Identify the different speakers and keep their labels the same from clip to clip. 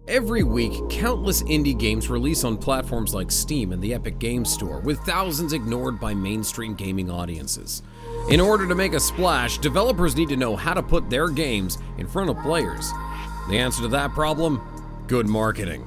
Speaker 1: Every week, countless indie games release on platforms like Steam and the Epic Games Store, with thousands ignored by mainstream gaming audiences. In order to make a splash, developers need to know how to put their games in front of players. The answer to that problem? Good marketing.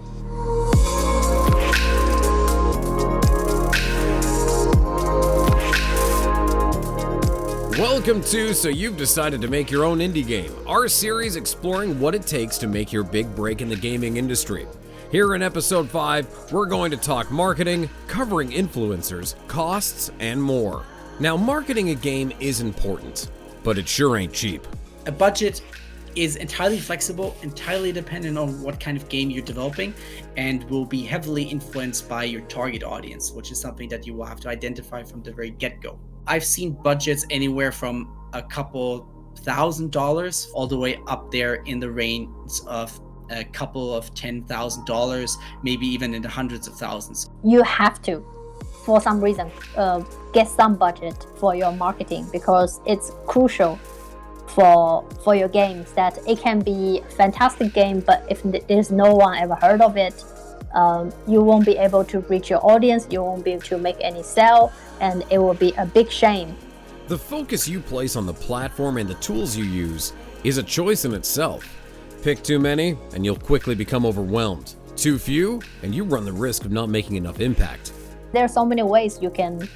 Speaker 1: Welcome to So You've Decided to Make Your Own Indie Game, our series exploring what it takes to make your big break in the gaming industry. Here in episode 5, we're going to talk marketing, covering influencers, costs, and more. Now, marketing a game is important, but it sure ain't cheap.
Speaker 2: A budget is entirely flexible, entirely dependent on what kind of game you're developing, and will be heavily influenced by your target audience, which is something that you will have to identify from the very get-go. I've seen budgets anywhere from a couple $1,000 all the way up there in the range of a couple of $10,000, maybe even in the hundreds of thousands.
Speaker 3: You have to, for some reason, get some budget for your marketing, because it's crucial for your games. That it can be a fantastic game, but if there's no one ever heard of it, you won't be able to reach your audience, you won't be able to make any sale, and it will be a big shame.
Speaker 1: The focus you place on the platform and the tools you use is a choice in itself. Pick too many, and you'll quickly become overwhelmed. Too few, and you run the risk of not making enough impact.
Speaker 3: There are so many ways you can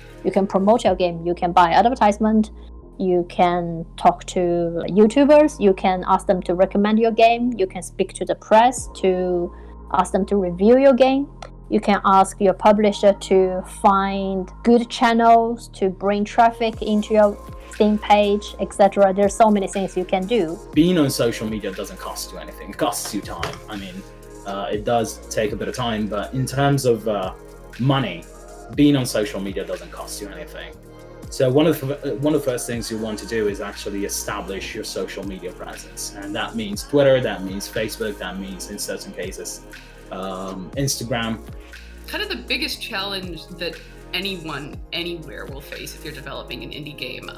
Speaker 3: promote your game. You can buy advertisement, you can talk to YouTubers, you can ask them to recommend your game, you can speak to the press to ask them to review your game. You can ask your publisher to find good channels to bring traffic into your Steam page, etc. There's so many things you can do.
Speaker 4: Being on social media doesn't cost you anything. It costs you time. I mean, it does take a bit of time, but in terms of money, being on social media doesn't cost you anything. So one of the first things you want to do is actually establish your social media presence, and that means Twitter, that means Facebook, that means in certain cases Instagram.
Speaker 5: Kind of the biggest challenge that anyone anywhere will face if you're developing an indie game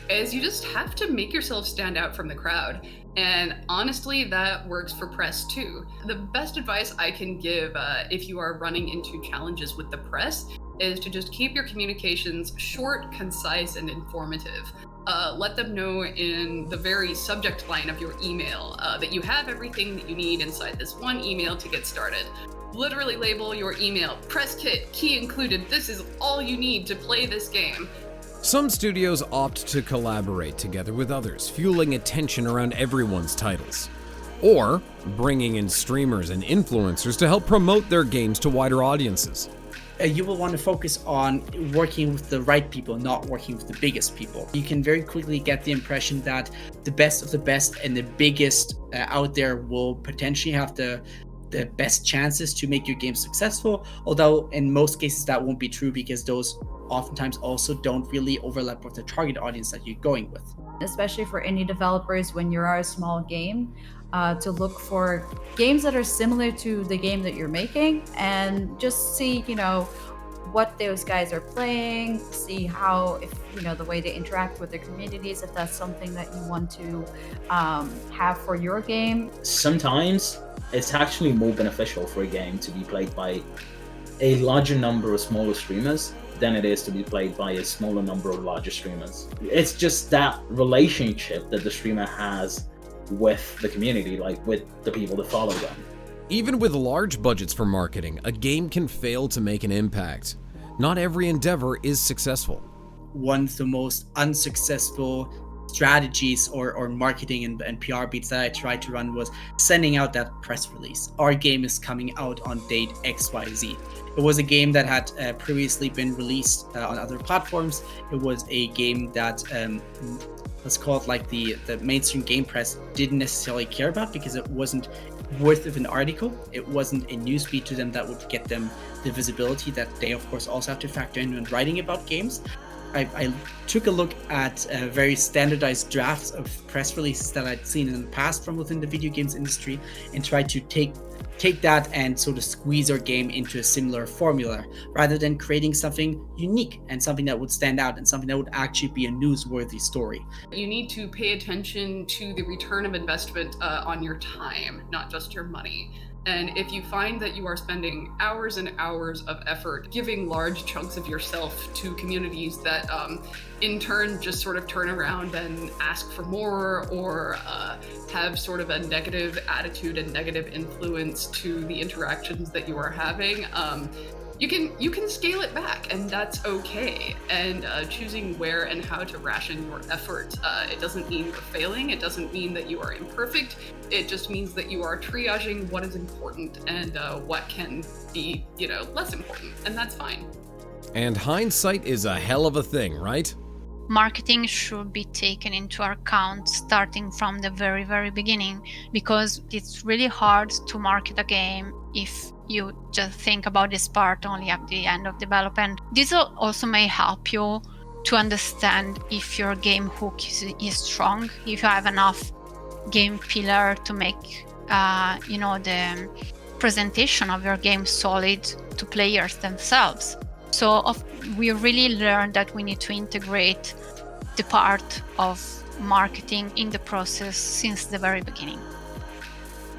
Speaker 5: is you just have to make yourself stand out from the crowd. And honestly, that works for press too. The best advice I can give if you are running into challenges with the press is to just keep your communications short, concise, and informative. Let them know in the very subject line of your email that you have everything that you need inside this one email to get started. Literally label your email, press kit, key included. This is all you need to play this game.
Speaker 1: Some studios opt to collaborate together with others, fueling attention around everyone's titles. Or bringing in streamers and influencers to help promote their games to wider audiences.
Speaker 2: You will want to focus on working with the right people, not working with the biggest people. You can very quickly get the impression that the best of the best and the biggest out there will potentially have the best chances to make your game successful, although in most cases that won't be true, because those oftentimes also don't really overlap with the target audience that you're going with.
Speaker 6: Especially for indie developers, when you're a small game, to look for games that are similar to the game that you're making, and just see, what those guys are playing, see how, if the way they interact with their communities, if that's something that you want to have for your game.
Speaker 4: Sometimes it's actually more beneficial for a game to be played by a larger number of smaller streamers than it is to be played by a smaller number of larger streamers. It's just that relationship that the streamer has with the community, like with the people that follow them.
Speaker 1: Even with large budgets for marketing, a game can fail to make an impact. Not every endeavor is successful.
Speaker 2: One of the most unsuccessful strategies or marketing and PR beats that I tried to run was sending out that press release. Our game is coming out on date XYZ. It was a game that had previously been released on other platforms. It was a game that let's call it like the mainstream game press didn't necessarily care about, because it wasn't worth of an article. It wasn't a news feed to them that would get them the visibility that they of course also have to factor in when writing about games. I took a look at very standardized drafts of press releases that I'd seen in the past from within the video games industry, and tried to take that and sort of squeeze our game into a similar formula, rather than creating something unique and something that would stand out and something that would actually be a newsworthy story.
Speaker 5: You need to pay attention to the return of investment on your time, not just your money. And if you find that you are spending hours and hours of effort giving large chunks of yourself to communities that in turn just sort of turn around and ask for more, or have sort of a negative attitude and negative influence to the interactions that you are having, you can scale it back, and that's okay. And choosing where and how to ration your effort, it doesn't mean you're failing. It doesn't mean that you are imperfect. It just means that you are triaging what is important and what can be, less important, and that's fine.
Speaker 1: And hindsight is a hell of a thing, right?
Speaker 7: Marketing should be taken into account starting from the very, very beginning, because it's really hard to market a game if you just think about this part only at the end of development. This also may help you to understand if your game hook is strong, if you have enough game pillar to make the presentation of your game solid to players themselves. So we really learned that we need to integrate the part of marketing in the process since the very beginning.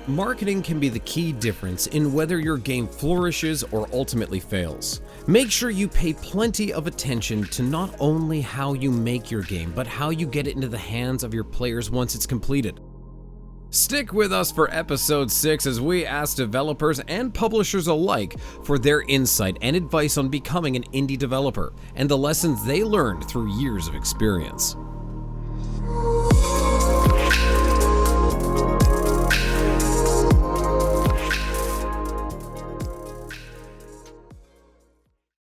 Speaker 1: Marketing can be the key difference in whether your game flourishes or ultimately fails. Make sure you pay plenty of attention to not only how you make your game, but how you get it into the hands of your players once it's completed. Stick with us for episode 6 as we ask developers and publishers alike for their insight and advice on becoming an indie developer and the lessons they learned through years of experience.